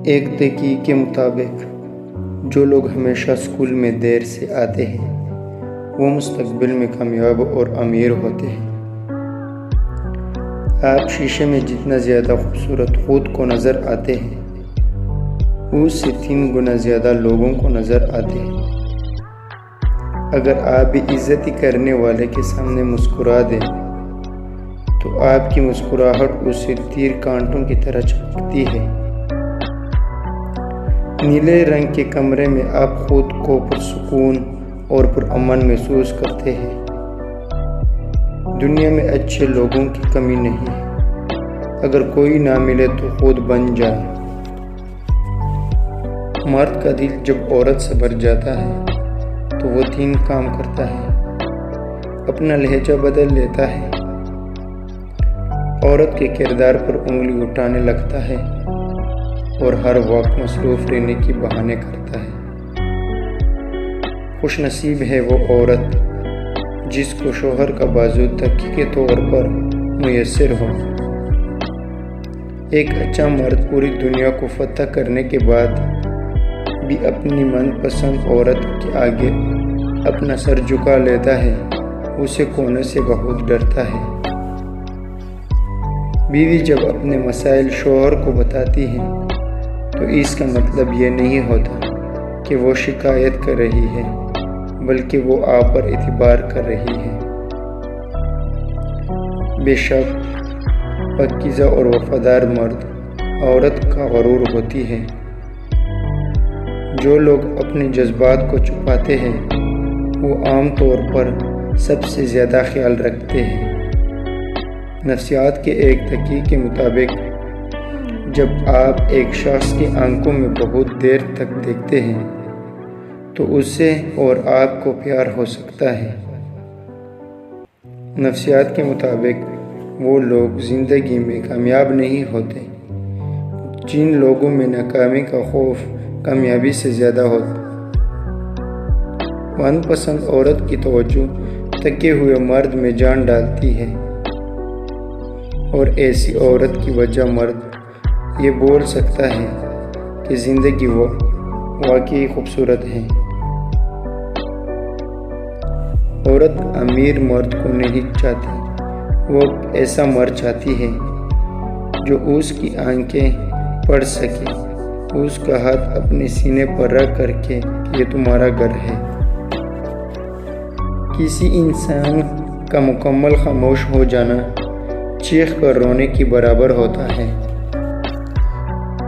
ایک تحقیق کے مطابق جو لوگ ہمیشہ اسکول میں دیر سے آتے ہیں وہ مستقبل میں کامیاب اور امیر ہوتے ہیں۔ آپ شیشے میں جتنا زیادہ خوبصورت خود کو نظر آتے ہیں اس سے 3 گنا زیادہ لوگوں کو نظر آتے ہیں۔ اگر آپ بھی عزتی کرنے والے کے سامنے مسکرا دیں تو آپ کی مسکراہٹ اسے تیر کانٹوں کی طرح چمکتی ہے۔ نیلے رنگ کے کمرے میں آپ خود کو پرسکون اور پرامن محسوس کرتے ہیں۔ دنیا میں اچھے لوگوں کی کمی نہیں ہے، اگر کوئی نہ ملے تو خود بن جائے۔ مرد کا دل جب عورت سے بھر جاتا ہے تو وہ 3 کام کرتا ہے۔ اپنا لہجہ بدل لیتا ہے، عورت کے کردار پر انگلی اٹھانے لگتا ہے اور ہر وقت مصروف رہنے کی بہانے کرتا ہے۔ خوش نصیب ہے وہ عورت جس کو شوہر کا بازو تکیے کے طور پر میسر ہو۔ ایک اچھا مرد پوری دنیا کو فتح کرنے کے بعد بھی اپنی من پسند عورت کے آگے اپنا سر جھکا لیتا ہے، اسے کھونے سے بہت ڈرتا ہے۔ بیوی جب اپنے مسائل شوہر کو بتاتی ہے تو اس کا مطلب یہ نہیں ہوتا کہ وہ شکایت کر رہی ہے، بلکہ وہ آپ پر اعتبار کر رہی ہے۔ بے شک پاکیزہ اور وفادار مرد عورت کا غرور ہوتی ہے۔ جو لوگ اپنے جذبات کو چھپاتے ہیں وہ عام طور پر سب سے زیادہ خیال رکھتے ہیں۔ نفسیات کے ایک تحقیق کے مطابق جب آپ ایک شخص کی آنکھوں میں بہت دیر تک دیکھتے ہیں تو اس سے اور آپ کو پیار ہو سکتا ہے۔ نفسیات کے مطابق وہ لوگ زندگی میں کامیاب نہیں ہوتے جن لوگوں میں ناکامی کا خوف کامیابی سے زیادہ ہوتا۔ من پسند عورت کی توجہ تھکے ہوئے مرد میں جان ڈالتی ہے، اور ایسی عورت کی وجہ مرد یہ بول سکتا ہے کہ زندگی وہ واقعی خوبصورت ہے۔ عورت امیر مرد کو نہیں چاہتی، وہ ایسا مرد چاہتی ہے جو اس کی آنکھیں پڑھ سکے، اس کا ہاتھ اپنے سینے پر رکھ کر کے یہ تمہارا گھر ہے۔ کسی انسان کا مکمل خاموش ہو جانا چیخ کر رونے کی برابر ہوتا ہے۔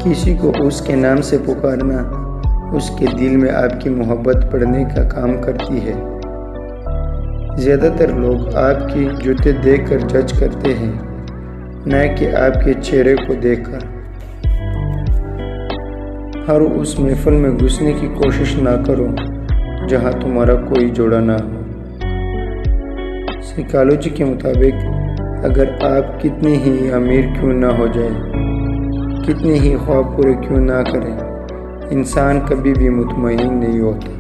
کسی کو اس کے نام سے پکارنا اس کے دل میں آپ کی محبت پڑھنے کا کام کرتی ہے۔ زیادہ تر لوگ آپ کی جوتے دیکھ کر جج کرتے ہیں، نہ کہ آپ کے چہرے کو دیکھ کر۔ ہر اس محفل میں گھسنے کی کوشش نہ کرو جہاں تمہارا کوئی جوڑا نہ ہو۔ سائیکالوجی کے مطابق اگر آپ کتنے ہی امیر کیوں نہ ہو جائیں، کتنے ہی خواب پورے کیوں نہ کریں، انسان کبھی بھی مطمئن نہیں ہوتا۔